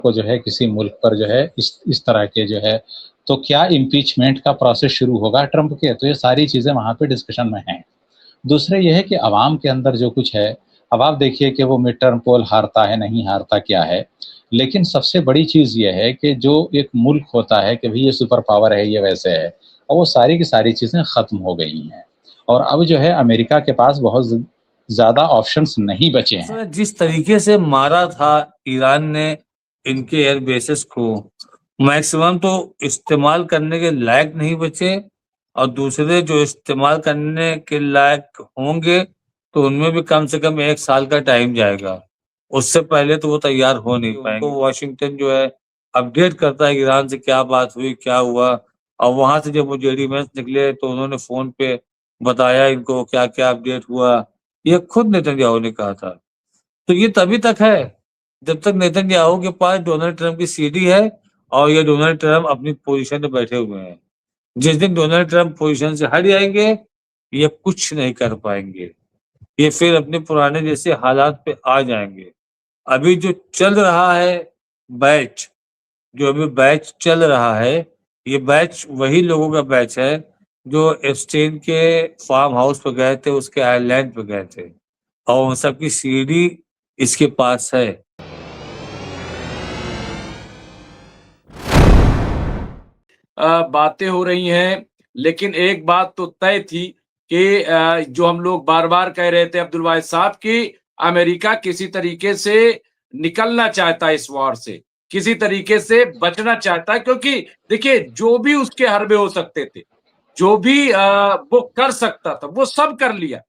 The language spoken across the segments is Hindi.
को जो है किसी मुल्क पर जो है इस तरह के जो है तो क्या इम्पीचमेंट का प्रोसेस शुरू होगा ट्रंप के, तो ये सारी चीज़ें वहाँ पे डिस्कशन में हैं। दूसरे ये है कि आवाम के अंदर जो कुछ है, अब आप देखिए कि वो मिड टर्म पोल हारता है नहीं हारता क्या है, लेकिन सबसे बड़ी चीज़ ये है कि जो एक मुल्क होता है कि भाई ये सुपर पावर है, ये वैसे है, और वो सारी की सारी चीज़ें ख़त्म हो गई हैं और अब जो है अमेरिका के पास बहुत ज़्यादा ऑप्शंस नहीं बचे हैं। जिस तरीके से मारा था ईरान ने इनके एयर बेसिस को, मैक्सिमम तो इस्तेमाल करने के लायक नहीं बचे और दूसरे जो इस्तेमाल करने के लायक होंगे तो उनमें भी कम से कम 1 साल का टाइम जाएगा। उससे पहले तो वो तैयार हो नहीं पाएंगे। तो वाशिंगटन जो है अपडेट करता है ईरान से क्या बात हुई, क्या हुआ, और वहां से जब वो जेडी वेंस निकले तो उन्होंने फोन पे बताया इनको क्या क्या अपडेट हुआ। ये खुद नेतन्याहू ने कहा था। तो ये तभी तक है जब तक नेतन्याहू के पास डोनाल्ड ट्रंप की सीडी है और ये डोनाल्ड ट्रंप अपनी पोजीशन पे बैठे हुए हैं। जिस दिन डोनाल्ड ट्रंप पोजीशन से हट जाएंगे ये कुछ नहीं कर पाएंगे, ये फिर अपने पुराने जैसे हालात पे आ जाएंगे। अभी जो चल रहा है बैच, जो अभी बैच चल रहा है, ये बैच वही लोगों का बैच है जो एप्स्टेन के फार्म हाउस पे गए थे, उसके आइलैंड पे गए थे और उन सबकी सीडी इसके पास है। बातें हो रही हैं, लेकिन एक बात तो तय थी कि जो हम लोग बार बार कह रहे थे अब्दुल वाहिद साहब की अमेरिका किसी तरीके से निकलना चाहता है इस वॉर से, किसी तरीके से बचना चाहता है, क्योंकि देखिए जो भी उसके हरबे हो सकते थे, जो भी वो कर सकता था वो सब कर लिया,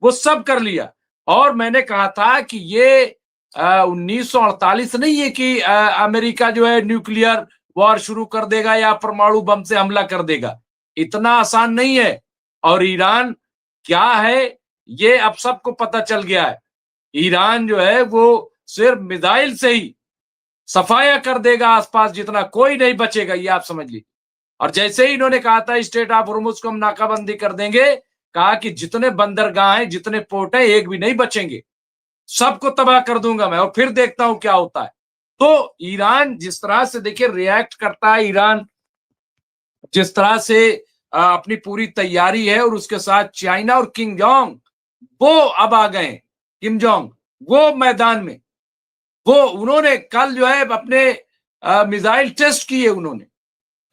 वो सब कर लिया। और मैंने कहा था कि ये 1948 नहीं है कि अमेरिका जो है न्यूक्लियर वॉर शुरू कर देगा या परमाणु बम से हमला कर देगा, इतना आसान नहीं है। और ईरान क्या है ये अब सबको पता चल गया है। ईरान जो है वो सिर्फ मिसाइल से ही सफाया कर देगा आसपास, जितना कोई नहीं बचेगा, ये आप समझ लीजिए। और जैसे ही इन्होंने कहा था स्टेट ऑफ होर्मुज को हम नाकाबंदी कर देंगे, कहा कि जितने बंदरगाह हैं, जितने पोर्ट हैं, एक भी नहीं बचेंगे, सबको तबाह कर दूंगा मैं और फिर देखता हूं क्या होता है। तो ईरान जिस तरह से देखिए रिएक्ट करता है, ईरान जिस तरह से अपनी पूरी तैयारी है, और उसके साथ चाइना और किम जोंग वो अब आ गए, किम जोंग वो मैदान में, वो उन्होंने कल जो है अपने मिसाइल टेस्ट किए उन्होंने।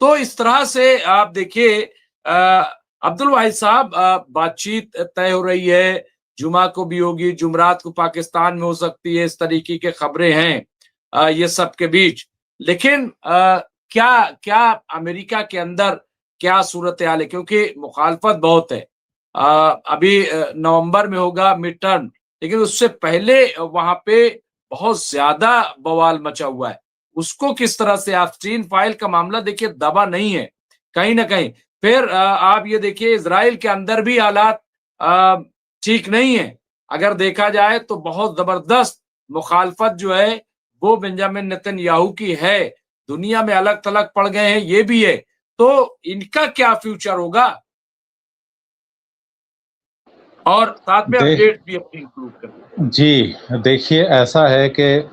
तो इस तरह से आप देखिए अब्दुल वाहिद साहब, बातचीत तय हो रही है, जुमा को भी होगी, जुमरात को पाकिस्तान में हो सकती है, इस तरीके के खबरें हैं ये सब के बीच। लेकिन क्या क्या अमेरिका के अंदर क्या सूरत हाल है, क्योंकि मुखालफत बहुत है। अभी नवंबर में होगा मिड टर्म, लेकिन उससे पहले वहां पे बहुत ज्यादा बवाल मचा हुआ है। उसको किस तरह से एप्स्टीन फाइल का मामला देखिए दबा नहीं है कहीं ना कहीं। फिर आप ये देखिए इजराइल के अंदर भी हालात ठीक नहीं है। अगर देखा जाए तो बहुत जबरदस्त मुखालफत जो है वो बेंजामिन नेतन्याहू की है, दुनिया में अलग थलग पड़ गए हैं, ये भी है। तो इनका क्या फ्यूचर होगा, और साथ में अपडेट भी अपनी इंक्लूड कर। जी देखिए, ऐसा है कि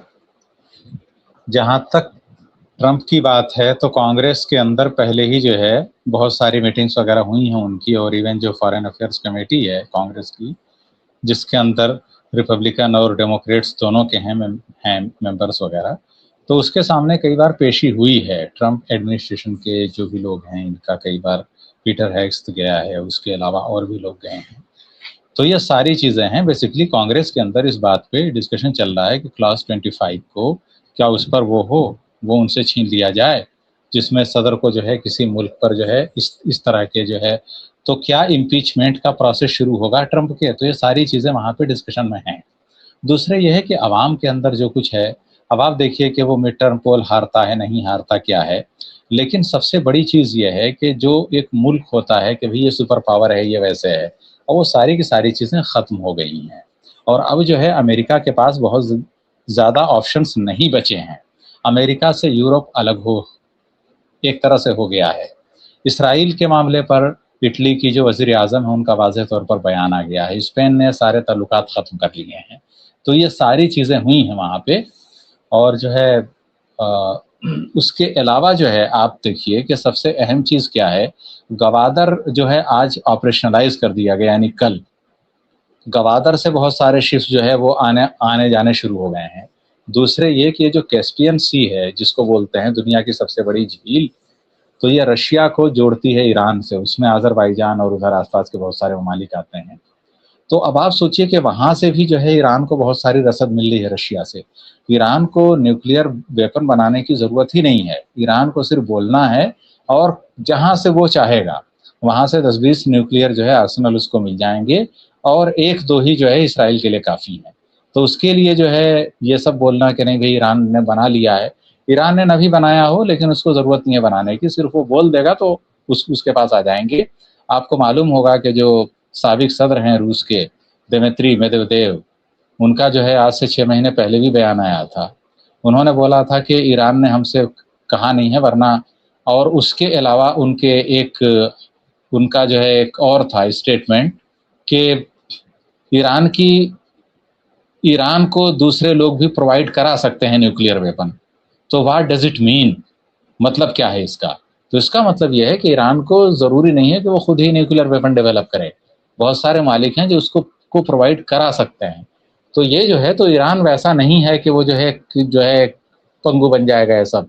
जहाँ तक ट्रंप की बात है तो कांग्रेस के अंदर पहले ही जो है बहुत सारी मीटिंग्स वगैरह हुई हैं उनकी, और इवन जो फॉरेन अफेयर्स कमेटी है कांग्रेस की, जिसके अंदर रिपब्लिकन और डेमोक्रेट्स दोनों के हैं मेंबर्स वगैरह, तो उसके सामने कई बार पेशी हुई है। ट्रंप एडमिनिस्ट्रेशन के जो भी लोग हैं इनका कई बार पीटर हैग्स गया है, उसके अलावा और भी लोग गए हैं। तो ये सारी चीज़ें हैं, बेसिकली कांग्रेस के अंदर इस बात पे डिस्कशन चल रहा है कि क्लास 25 को क्या उस पर वो उनसे छीन लिया जाए, जिसमें सदर को जो है किसी मुल्क पर जो है इस तरह के जो है तो क्या इम्पीचमेंट का प्रोसेस शुरू होगा ट्रंप के, तो ये सारी चीज़ें वहाँ पे डिस्कशन में हैं। दूसरे ये है कि आवाम के अंदर जो कुछ है, अब आप देखिए कि वो मिड टर्म पोल हारता है नहीं हारता क्या है, लेकिन सबसे बड़ी चीज़ ये है कि जो एक मुल्क होता है कि भाई ये सुपर पावर है, ये वैसे है, और वो सारी की सारी चीज़ें ख़त्म हो गई हैं और अब जो है अमेरिका के पास बहुत ज़्यादा ऑप्शंस नहीं बचे हैं। अमेरिका से यूरोप अलग हो एक तरह से हो गया है। इसराइल के मामले पर इटली की जो वज़ीर आज़म है उनका वाज़ेह तौर पर बयान आ गया है। स्पेन ने सारे ताल्लुकात ख़त्म कर लिए हैं। तो ये सारी चीज़ें हुई हैं वहाँ पे, और जो है उसके अलावा जो है आप देखिए कि सबसे अहम चीज़ क्या है, गवादर जो है आज ऑपरेशनलाइज कर दिया गया, यानी कल गवादर से बहुत सारे शिप्स जो है वो आने आने जाने शुरू हो गए हैं। दूसरे ये कि ये जो कैस्पियन सी है जिसको बोलते हैं दुनिया की सबसे बड़ी झील, तो ये रशिया को जोड़ती है ईरान से, उसमें अज़रबैजान और उधर आसपास के बहुत सारे ममालिक आते हैं। तो अब आप सोचिए कि वहाँ से भी जो है ईरान को बहुत सारी रसद मिल रही है रशिया से। ईरान को न्यूक्लियर वेपन बनाने की ज़रूरत ही नहीं है, ईरान को सिर्फ बोलना है और जहाँ से वो चाहेगा वहाँ से 10-20 न्यूक्लियर जो है आर्सेनल उसको मिल जाएंगे और 1-2 ही जो है इसराइल के लिए काफ़ी है। तो उसके लिए जो है ये सब बोलना कि नहीं भाई ईरान ने बना लिया है, ईरान ने न भी बनाया हो लेकिन उसको ज़रूरत नहीं है बनाने की, सिर्फ वो बोल देगा तो उसके पास आ जाएंगे। आपको मालूम होगा कि जो साबिक सदर हैं रूस के, दिमित्री मेदवेदेव, उनका जो है आज से 6 महीने पहले भी बयान आया था। उन्होंने बोला था कि ईरान ने हमसे कहा नहीं है, वरना और उसके अलावा उनके एक उनका जो है एक और था स्टेटमेंट कि ईरान को दूसरे लोग भी प्रोवाइड करा सकते हैं न्यूक्लियर वेपन। तो व्हाट डज इट मीन, मतलब क्या है इसका? तो इसका मतलब यह है कि ईरान को ज़रूरी नहीं है कि वो खुद ही न्यूक्लियर वेपन डेवलप करे, बहुत सारे मालिक हैं जो उसको प्रोवाइड करा सकते हैं। तो ये जो है, तो ईरान वैसा नहीं है कि वो जो है पंगु बन जाएगा ये सब।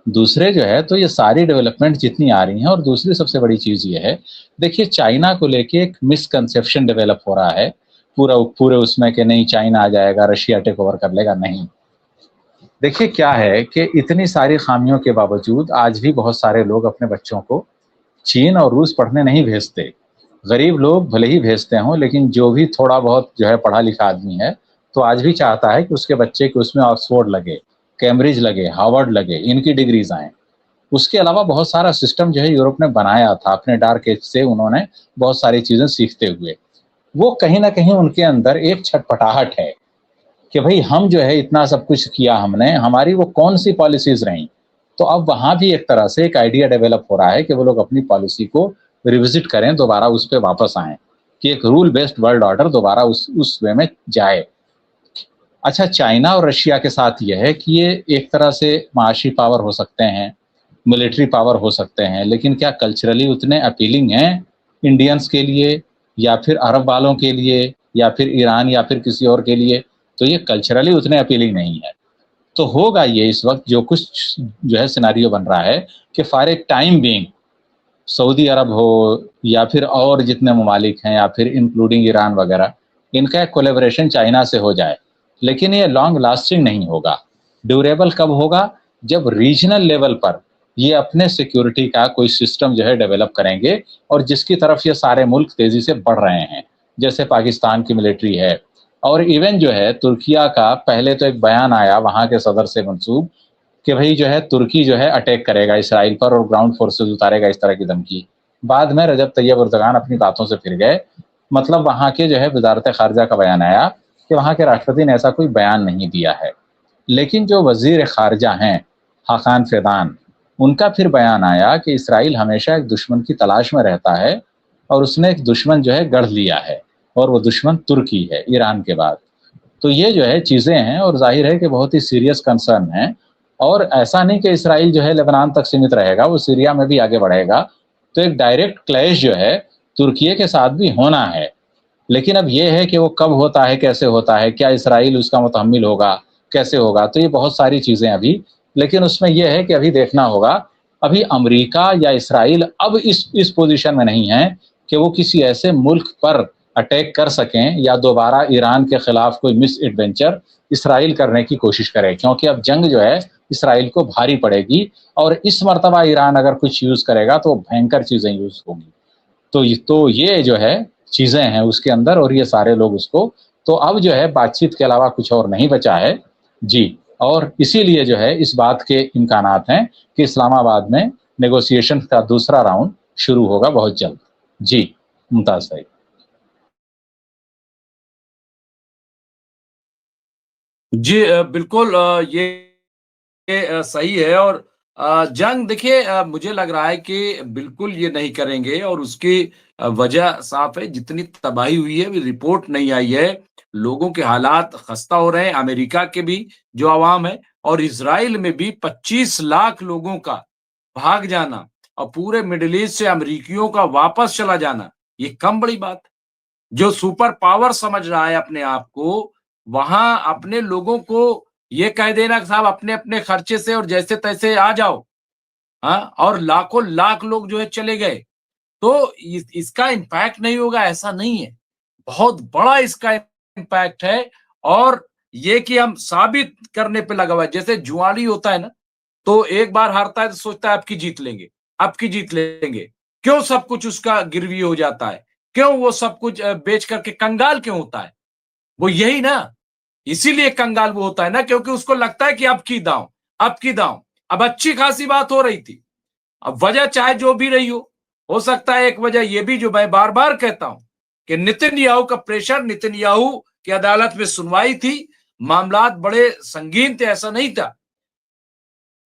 दूसरे जो है, तो ये सारी डेवलपमेंट जितनी आ रही हैं, और दूसरी सबसे बड़ी चीज़ ये है, देखिए चाइना को लेके एक मिसकंसेप्शन डेवलप हो रहा है पूरे उसमें कि नहीं चाइना आ जाएगा, रशिया टेक ओवर कर लेगा। नहीं, देखिए क्या है कि इतनी सारी खामियों के बावजूद आज भी बहुत सारे लोग अपने बच्चों को चीन और रूस पढ़ने नहीं भेजते। गरीब लोग भले ही भेजते हों, लेकिन जो भी थोड़ा बहुत जो है पढ़ा लिखा आदमी है, तो आज भी चाहता है कि उसके बच्चे को उसमें ऑक्सफोर्ड लगे, कैम्ब्रिज लगे, हार्वर्ड लगे, इनकी डिग्रीज आएँ। उसके अलावा बहुत सारा सिस्टम जो है यूरोप ने बनाया था अपने डार्क एज से, उन्होंने बहुत सारी चीज़ें सीखते हुए। वो कहीं न कहीं उनके अंदर एक छटपटाहट है कि भाई हम जो है इतना सब कुछ किया हमने, हमारी वो कौन-सी पॉलिसीज़ रहीं। तो अब वहाँ भी एक तरह से एक आइडिया डेवलप हो रहा है कि वो लोग अपनी पॉलिसी को रिविज़िट करें, दोबारा उस पे वापस आएँ, कि एक रूल बेस्ड वर्ल्ड ऑर्डर दोबारा उस वे में जाए। अच्छा, चाइना और रशिया के साथ ये है कि ये एक तरह से माशी पावर हो सकते हैं, मिलिट्री पावर हो सकते हैं, लेकिन क्या कल्चरली उतने अपीलिंग हैं इंडियंस के लिए, या फिर अरब वालों के लिए, या फिर ईरान, या फिर किसी और के लिए? तो ये कल्चरली उतने अपीलिंग नहीं है। तो होगा ये इस वक्त जो कुछ जो है सिनेरियो बन रहा है कि फॉर ए टाइम बीइंग सऊदी अरब हो या फिर और जितने ममालिक हैं, या फिर इंक्लूडिंग ईरान वगैरह, इनका एक कोलेबोरेशन चाइना से हो जाए, लेकिन ये लॉन्ग लास्टिंग नहीं होगा। ड्यूरेबल कब होगा? जब रीजनल लेवल पर ये अपने सिक्योरिटी का कोई सिस्टम जो है डेवलप करेंगे, और जिसकी तरफ ये सारे मुल्क तेजी से बढ़ रहे हैं, जैसे पाकिस्तान की मिलिट्री है। और इवन जो है तुर्किया का पहले तो एक बयान आया वहाँ के सदर से मंसूब कि भाई जो है तुर्की जो है अटैक करेगा इसराइल पर और ग्राउंड फोर्सेस उतारेगा, इस तरह की धमकी। बाद में रजब तैयब एर्दोगान अपनी बातों से फिर गए, मतलब वहाँ के जो है वजारत खारजा का बयान आया कि वहाँ के राष्ट्रपति ने ऐसा कोई बयान नहीं दिया है। लेकिन जो वजीर खारजा हैं हाकान फिदान, उनका फिर बयान आया कि इसराइल हमेशा एक दुश्मन की तलाश में रहता है, और उसने एक दुश्मन जो है गढ़ लिया है, और वो दुश्मन तुर्की है ईरान के बाद। तो ये जो है चीज़ें हैं, और जाहिर है कि बहुत ही सीरियस कंसर्न है। और ऐसा नहीं कि इसराइल जो है लेबनान तक सीमित रहेगा, वो सीरिया में भी आगे बढ़ेगा। तो एक डायरेक्ट क्लैश जो है तुर्की के साथ भी होना है। लेकिन अब ये है कि वो कब होता है, कैसे होता है, क्या इसराइल उसका मुतहम्मिल होगा, कैसे होगा, तो ये बहुत सारी चीज़ें अभी। लेकिन उसमें यह है कि अभी देखना होगा, अभी अमेरिका या इसराइल अब इस पोजीशन में नहीं है कि वो किसी ऐसे मुल्क पर अटैक कर सकें, या दोबारा ईरान के खिलाफ कोई मिस एडवेंचर इसराइल करने की कोशिश करे, क्योंकि अब जंग जो है इसराइल को भारी पड़ेगी, और इस मरतबा ईरान अगर कुछ यूज़ करेगा तो भयंकर चीज़ें यूज़ होंगी। तो ये जो है चीज़ें हैं उसके अंदर, और ये सारे लोग उसको, तो अब जो है बातचीत के अलावा कुछ और नहीं बचा है जी। और इसीलिए जो है इस बात के इम्कानात हैं कि इस्लामाबाद में नेगोशिएशन का दूसरा राउंड शुरू होगा बहुत जल्द। जी मुमताज भाई। जी बिल्कुल, ये सही है। और जंग देखिए, मुझे लग रहा है कि बिल्कुल ये नहीं करेंगे और उसकी वजह साफ है। जितनी तबाही हुई है, अभी रिपोर्ट नहीं आई है, लोगों के हालात खस्ता हो रहे हैं। अमेरिका के भी जो अवाम है और इजराइल में भी 25 लाख लोगों का भाग जाना और पूरे मिडिल ईस्ट से अमेरिकियों का वापस चला जाना, ये कम बड़ी बात है। जो सुपर पावर समझ रहा है अपने आप को, वहां अपने लोगों को ये कह देना कि साहब अपने अपने खर्चे से और जैसे तैसे आ जाओ, हाँ, और लाखों लाख लोग जो है चले गए, तो इसका इम्पैक्ट नहीं होगा ऐसा नहीं है, बहुत बड़ा इसका इम्पैक्ट है। और ये कि हम साबित करने पे लगा हुआ है, जैसे जुआरी होता है ना, तो एक बार हारता है तो सोचता है अब की जीत लेंगे, अब की जीत लेंगे। क्यों सब कुछ उसका गिरवी हो जाता है, क्यों वो सब कुछ बेच करके कंगाल क्यों होता है, वो यही ना, इसीलिए कंगाल वो होता है ना, क्योंकि उसको लगता है कि अब की दांव, अब की दांव। अब अच्छी खासी बात हो रही थी, अब वजह चाहे जो भी रही हो सकता है एक वजह ये भी जो मैं बार बार कहता हूं कि नेतन्याहू का प्रेशर, नेतन्याहू की अदालत में सुनवाई थी, मामलात बड़े संगीन थे, ऐसा नहीं था,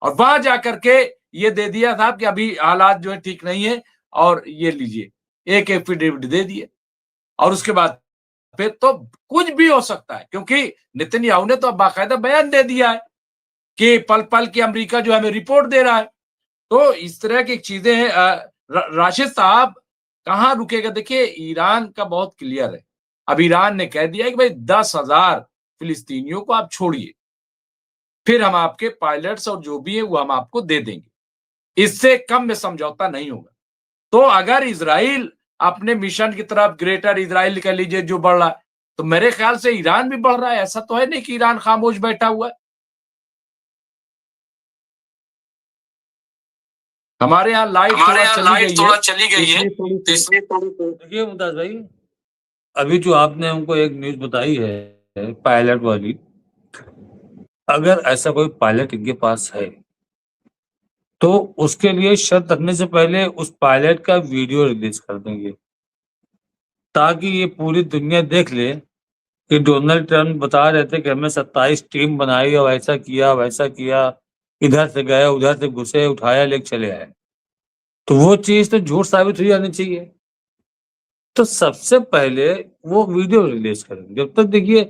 और वहां जाकर के ये दे दिया था कि अभी हालात जो है ठीक नहीं है और ये लीजिए, एक एफिडेविट दे दिए, और उसके बाद फिर तो कुछ भी हो सकता है, क्योंकि नेतन्याहू ने तो बाकायदा बयान दे दिया है कि पल पल की अमेरिका जो हमें रिपोर्ट दे रहा है। तो इस तरह की चीजें हैं। राशिद साहब कहाँ रुकेगा, देखिए ईरान का बहुत क्लियर है। अब ईरान ने कह दिया कि भाई 10,000 फिलिस्तीनियों को आप छोड़िए, फिर हम आपके पायलट्स और जो भी है वो हम आपको दे देंगे, इससे कम में समझौता नहीं होगा। तो अगर इजराइल अपने मिशन की तरफ, ग्रेटर इजराइल कह लीजिए, जो बढ़ रहा है, तो मेरे ख्याल से ईरान भी बढ़ रहा है। ऐसा तो है नहीं कि ईरान खामोश बैठा हुआ है। हमारे यहाँ लाइट थोड़ा चली गई है, देखिए मुमताज भाई, अभी जो आपने हमको एक न्यूज बताई है पायलट वाली, अगर ऐसा कोई पायलट इनके पास है तो उसके लिए शर्त रखने से पहले उस पायलट का वीडियो रिलीज कर देंगे, ताकि ये पूरी दुनिया देख ले कि डोनाल्ड ट्रम्प बता रहे थे कि हमने 27 टीम बनाई और ऐसा किया वैसा किया, इधर से गए उधर से घुसे, उठाया लेके चले आए, तो वो चीज तो झूठ साबित हो जानी चाहिए। तो सबसे पहले वो वीडियो रिलीज करेंगे। जब तक देखिए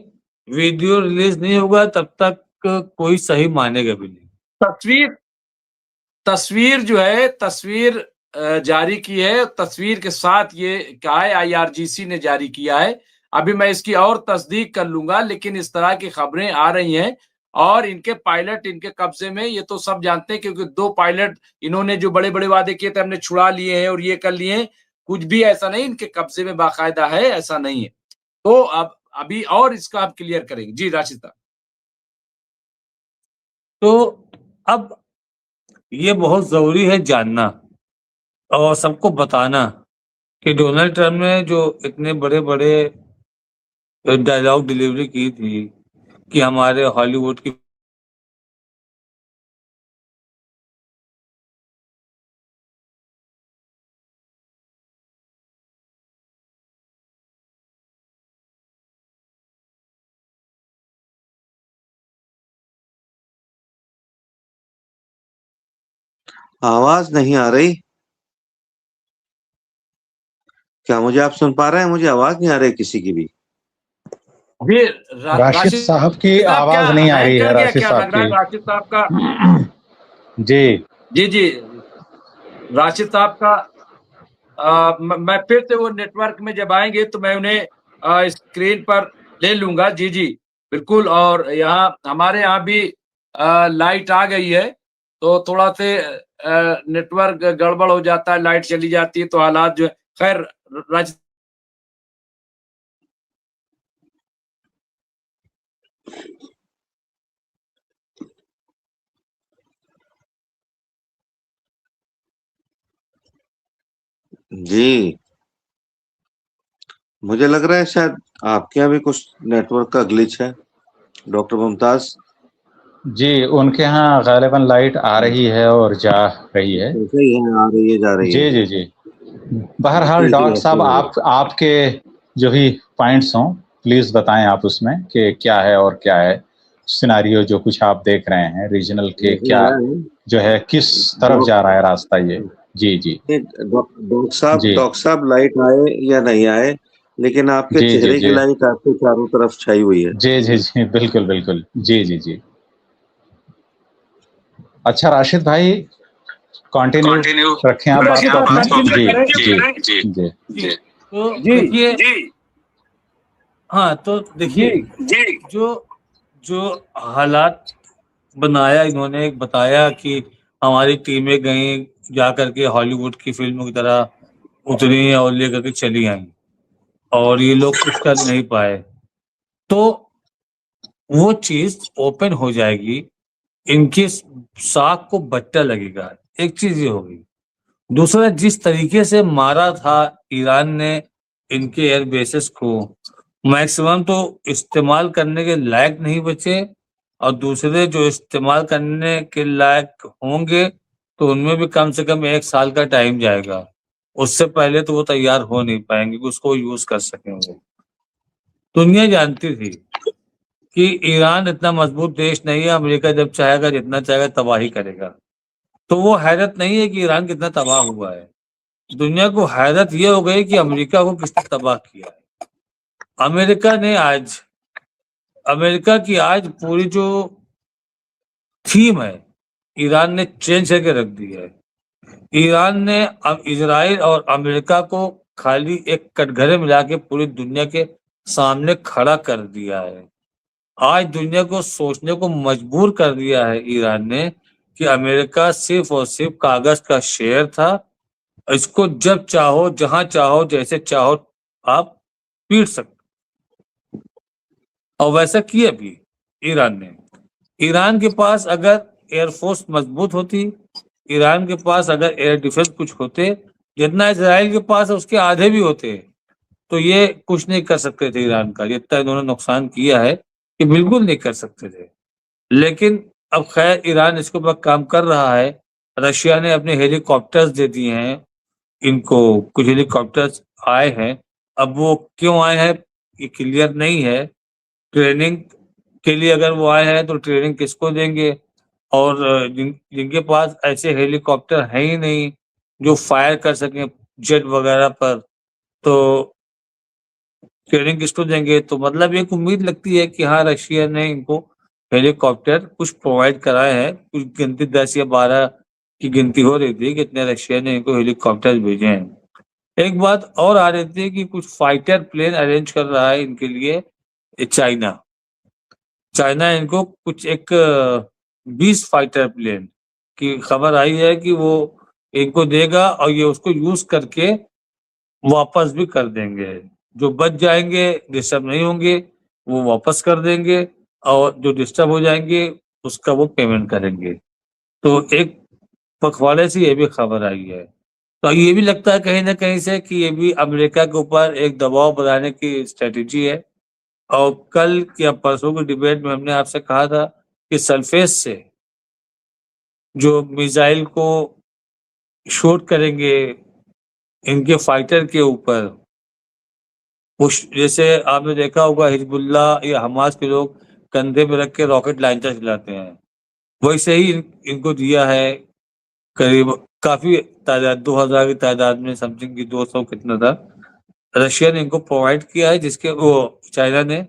वीडियो रिलीज नहीं होगा तब तक कोई सही मानेगा भी नहीं। तस्वीर जो है, तस्वीर जारी की है, तस्वीर के साथ ये कहा है, IRGC ने जारी किया है। अभी मैं इसकी और तस्दीक कर लूंगा, लेकिन इस तरह की खबरें आ रही हैं और इनके पायलट इनके कब्जे में, ये तो सब जानते हैं, क्योंकि 2 पायलट इन्होंने जो बड़े बड़े वादे किए थे हमने छुड़ा लिए हैं और ये कर लिए हैं, कुछ भी ऐसा नहीं इनके कब्जे में बाकायदा है, ऐसा नहीं है। तो अब अभी और इसका आप क्लियर करेंगे जी राशिद साहब। तो अब ये बहुत जरूरी है जानना और सबको बताना कि डोनाल्ड ट्रम्प ने जो इतने बड़े बड़े डायलॉग डिलीवरी की थी कि हमारे हॉलीवुड की आवाज नहीं आ रही, क्या मुझे आप सुन पा रहे हैं? मुझे आवाज नहीं आ रही किसी की भी। राशिद साहब की आवाज नहीं आ रही है। राशिद साहब की, राशिद साहब का जी जी जी राशिद साहब का मैं फिर से वो नेटवर्क में जब आएंगे तो मैं उन्हें स्क्रीन पर ले लूंगा। जी जी बिल्कुल। और यहाँ हमारे यहाँ भी लाइट आ गई है, तो थोड़ा से नेटवर्क गड़बड़ हो जाता है, लाइट चली जाती है तो हालात जो है, खैर राशिद जी, मुझे लग रहा है शायद आपके यहाँ भी कुछ नेटवर्क का ग्लिच है डॉक्टर मुमताज जी। उनके यहाँ गालिबन लाइट आ रही है और जा रही है। सही है, आ रही है जा रही है। जी जी जी। बहरहाल डॉक्टर साहब, आपके जो भी पॉइंट्स हों प्लीज बताएं आप उसमें कि क्या है और क्या है, सिनारियो जो कुछ आप देख रहे हैं रीजनल के, क्या जो है किस तरफ जा रहा है रास्ता ये? जी जी डॉक्टर साहब लाइट आए या नहीं आए, लेकिन आपके जी चेहरे जी की जी लाइट आपके चारों तरफ छाई हुई है। जी जी जी बिल्कुल बिल्कुल। जी जी जी। अच्छा राशिद भाई, कंटिन्यू रखें आप बात को अपने। जी जी जी जी तो देखिए, हाँ तो देखिए जो जो हालात बनाया इन्होंने, एक बताया कि हमारी टीमें गई जा करके हॉलीवुड की फिल्मों की तरह उतरी और लेकर के चली आई और ये लोग कुछ कर नहीं पाए, तो वो चीज ओपन हो जाएगी, इनकी साख को बट्टा लगेगा। एक चीज ये होगी। दूसरा, जिस तरीके से मारा था ईरान ने इनके एयर बेसेस को, मैक्सिमम तो इस्तेमाल करने के लायक नहीं बचे, और दूसरे जो इस्तेमाल करने के लायक होंगे तो उनमें भी कम से कम 1 साल का टाइम जाएगा। उससे पहले तो वो तैयार हो नहीं पाएंगे कि उसको यूज कर सकेंगे। दुनिया जानती थी कि ईरान इतना मजबूत देश नहीं है, अमेरिका जब चाहेगा जितना चाहेगा तबाही करेगा। तो वो हैरत नहीं है कि ईरान कितना तबाह हुआ है, दुनिया को हैरत ये हो गई कि अमेरिका को किसने तबाह किया है। अमेरिका की आज पूरी जो थीम है, ईरान ने चेंज करके रख दी है। ईरान ने अब इजराइल और अमेरिका को खाली एक कटघरे मिला के पूरी दुनिया के सामने खड़ा कर दिया है। आज दुनिया को सोचने को मजबूर कर दिया है ईरान ने कि अमेरिका सिर्फ और सिर्फ कागज का शेयर था, इसको जब चाहो जहां चाहो जैसे चाहो आप पीट सकते। और वैसा किया भी ईरान ने। ईरान के पास अगर एयरफोर्स मजबूत होती, ईरान के पास अगर एयर डिफेंस कुछ होते, जितना इजराइल के पास है उसके आधे भी होते, तो ये कुछ नहीं कर सकते थे ईरान का। जितना इन्होंने नुकसान किया है कि बिल्कुल नहीं कर सकते थे। लेकिन अब खैर ईरान इसके ऊपर काम कर रहा है। रशिया ने अपने हेलीकॉप्टर्स दे दिए हैं इनको, कुछ हेलीकॉप्टर्स आए हैं। अब वो क्यों आए हैं ये क्लियर नहीं है। ट्रेनिंग के लिए अगर वो आए हैं तो ट्रेनिंग किसको देंगे? और जिनके पास ऐसे हेलीकॉप्टर है ही नहीं जो फायर कर सकें जेट वगैरह पर, तो ट्रेनिंग किसको देंगे? तो मतलब एक उम्मीद लगती है कि हाँ, रशिया ने इनको हेलीकॉप्टर कुछ प्रोवाइड कराए हैं। कुछ गिनती 10 या 12 की गिनती हो रही थी कितने रशिया ने इनको हेलीकॉप्टर भेजे हैं। एक बात और आ रही थी कि कुछ फाइटर प्लेन अरेंज कर रहा है इनके लिए चाइना। चाइना इनको कुछ एक 20 फाइटर प्लेन की खबर आई है कि वो इनको देगा और ये उसको यूज करके वापस भी कर देंगे। जो बच जाएंगे, डिस्टर्ब नहीं होंगे, वो वापस कर देंगे, और जो डिस्टर्ब हो जाएंगे उसका वो पेमेंट करेंगे। तो एक पखवाड़े से ये भी खबर आई है। तो ये भी लगता है कहीं ना कहीं से कि ये भी अमेरिका के ऊपर एक दबाव बनाने की स्ट्रेटेजी है। और कल या परसों की डिबेट में हमने आपसे कहा था कि सरफेस से जो मिसाइल को शूट करेंगे इनके फाइटर के ऊपर, जैसे आपने देखा होगा हिजबुल्लाह या हमास के लोग कंधे पे रख के रॉकेट लॉन्चर चलाते हैं, वैसे ही इनको दिया है। करीब काफी तादाद 2000 की तादाद में, समथिंग की 200 कितना था, रशिया ने इनको प्रोवाइड किया है, जिसके वो चाइना ने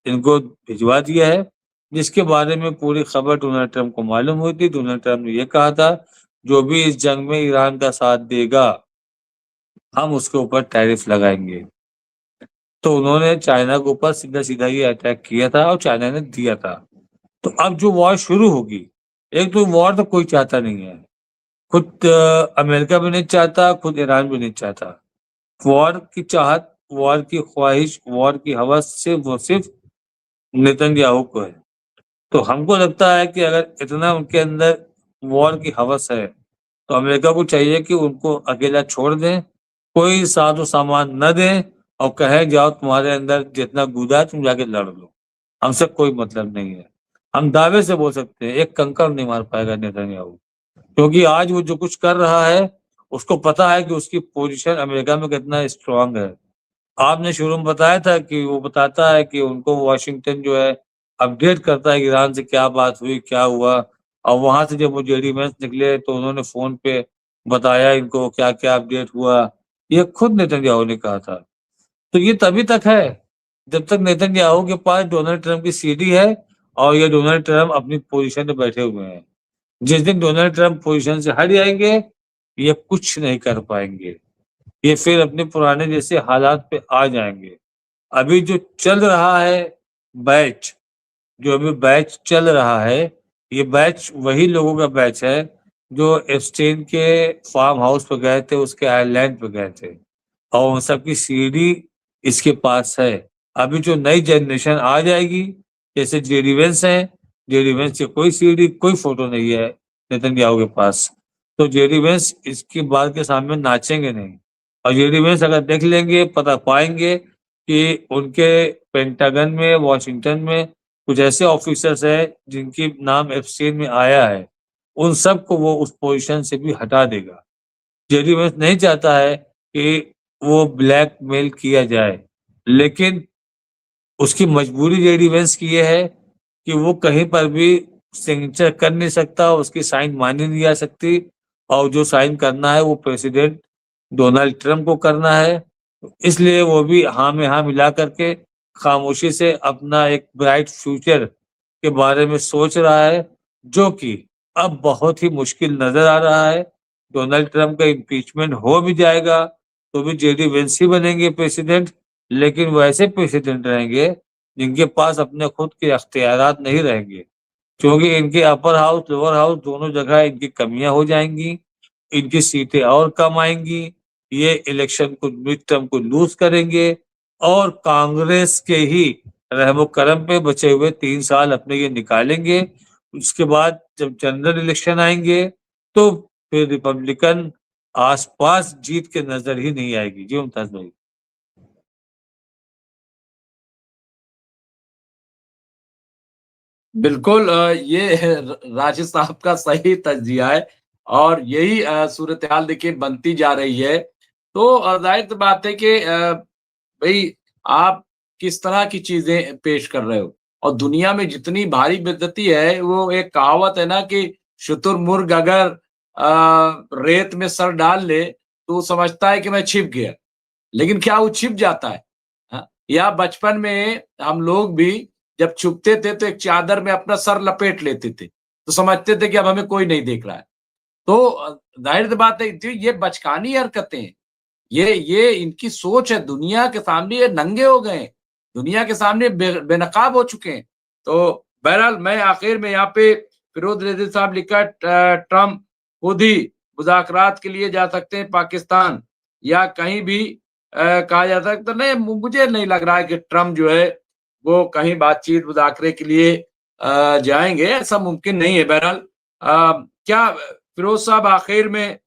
इनको भिजवा दिया है, जिसके बारे में पूरी खबर डोनाल्ड ट्रंप को मालूम हुई थी। डोनाल्ड ट्रंप ने ये कहा था जो भी इस जंग में ईरान का साथ देगा हम उसके ऊपर टैरिफ लगाएंगे। तो उन्होंने चाइना के ऊपर सीधा सीधा ये अटैक किया था और चाइना ने दिया था। तो अब जो वॉर शुरू होगी, एक तो वॉर तो कोई चाहता नहीं है, खुद अमेरिका भी नहीं चाहता, खुद ईरान भी नहीं चाहता। वॉर की चाहत, वॉर की ख्वाहिश, वॉर की हवस सिर्फ वो सिर्फ नेतन्याहू को है। तो हमको लगता है कि अगर इतना उनके अंदर वॉर की हवस है तो अमेरिका को चाहिए कि उनको अकेला छोड़ दें, कोई साधु सामान न दें और कहे जाओ तुम्हारे अंदर जितना गुदा है तुम जाके लड़ लो, हमसे कोई मतलब नहीं है। हम दावे से बोल सकते हैं एक कंकड़ नहीं मार पाएगा नेतन्याहू, क्योंकि आज वो जो कुछ कर रहा है उसको पता है कि उसकी पोजीशन अमेरिका में कितना स्ट्रांग है। आपने शुरू में बताया था कि वो बताता है कि उनको वाशिंगटन जो है अपडेट करता है ईरान से क्या बात हुई, क्या हुआ। और वहां से जब वो जेडी वेंस निकले तो उन्होंने फोन पे बताया इनको क्या क्या अपडेट हुआ। ये खुद नेतन्याहू ने कहा था। तो ये तभी तक है जब तक नेतन्याहू के पास डोनाल्ड ट्रंप की सीडी है और ये डोनाल्ड ट्रंप अपनी पोजीशन पे बैठे हुए हैं। जिस दिन डोनाल्ड ट्रंप पोजीशन से हट जाएंगे ये कुछ नहीं कर पाएंगे, ये फिर अपने पुराने जैसे हालात पे आ जाएंगे। अभी जो चल रहा है बैच, जो अभी बैच चल रहा है, ये बैच वही लोगों का बैच है जो एप्स्टेन के फार्म हाउस पे गए थे, उसके आइलैंड पे गए थे, और उन सबकी सीडी इसके पास है। अभी जो नई जनरेशन आ जाएगी, जैसे जेडी वेंस है, जेडी वेंस की कोई सीडी कोई फोटो नहीं है नेतन्याहू के पास, तो जेडी वेंस इसकी बात के सामने नाचेंगे नहीं। और जेडी वेंस अगर देख लेंगे, पता पाएंगे कि उनके पेंटागन में, वॉशिंगटन में कुछ ऐसे ऑफिसर्स है जिनकी नाम एप्स्टेन में आया है, उन सबको वो उस पोजीशन से भी हटा देगा। जेडी वेंस नहीं चाहता है कि वो ब्लैकमेल किया जाए, लेकिन उसकी मजबूरी जेडी वेंस की ये है कि वो कहीं पर भी सिग्नेचर कर नहीं सकता, उसकी साइन मानी नहीं जा सकती, और जो साइन करना है वो प्रेसिडेंट डोनाल्ड ट्रंप को करना है। इसलिए वो भी हाँ में हाँ मिला करके खामोशी से अपना एक ब्राइट फ्यूचर के बारे में सोच रहा है, जो कि अब बहुत ही मुश्किल नजर आ रहा है। डोनाल्ड ट्रंप का इम्पीचमेंट हो भी जाएगा तो भी जेडी वेंस ही बनेंगे प्रेसिडेंट, लेकिन वो ऐसे प्रेसिडेंट रहेंगे जिनके पास अपने खुद के अख्तियारात नहीं रहेंगे, क्योंकि इनके अपर हाउस लोअर हाउस दोनों जगह इनकी कमियां हो जाएंगी, इनकी सीटें और कम आएंगी, ये इलेक्शन को मिड टर्म को लूज करेंगे, और कांग्रेस के ही रहमो करम पे बचे हुए 3 साल अपने ये निकालेंगे। उसके बाद जब जनरल इलेक्शन आएंगे तो फिर रिपब्लिकन आसपास जीत के नजर ही नहीं आएगी। जी मुमताज भाई। बिल्कुल, ये राशिद साहब का सही तज्जिया है और यही सूरत हाल देखिए बनती जा रही है। तो जाहिर सी बात है कि भाई आप किस तरह की चीजें पेश कर रहे हो, और दुनिया में जितनी भारी बेइज्जती है, वो एक कहावत है ना कि शुतुरमुर्ग अगर रेत में सर डाल ले तो वो समझता है कि मैं छिप गया, लेकिन क्या वो छिप जाता है? हाँ? या बचपन में हम लोग भी जब छुपते थे तो एक चादर में अपना सर लपेट लेते थे, तो समझते थे कि अब हमें कोई नहीं देख रहा है। तो जाहिर सी बात है जो ये बचकानी हरकतें हैं, ये इनकी सोच है, दुनिया के सामने ये नंगे हो गए हैं, दुनिया के सामने बेनकाब हो चुके हैं। तो बहरहाल मैं आखिर में यहाँ पे फिरोज रजीक साहब लिखा ट्रम्प खुद ही मुज़ाकरात के लिए जा सकते हैं पाकिस्तान या कहीं भी कहा जा सकता नहीं, मुझे नहीं लग रहा है कि ट्रम्प जो है वो कहीं बातचीत मुज़ाकरे के लिए जाएंगे, ऐसा मुमकिन नहीं है। बहरहाल क्या फिरोज साहब आखिर में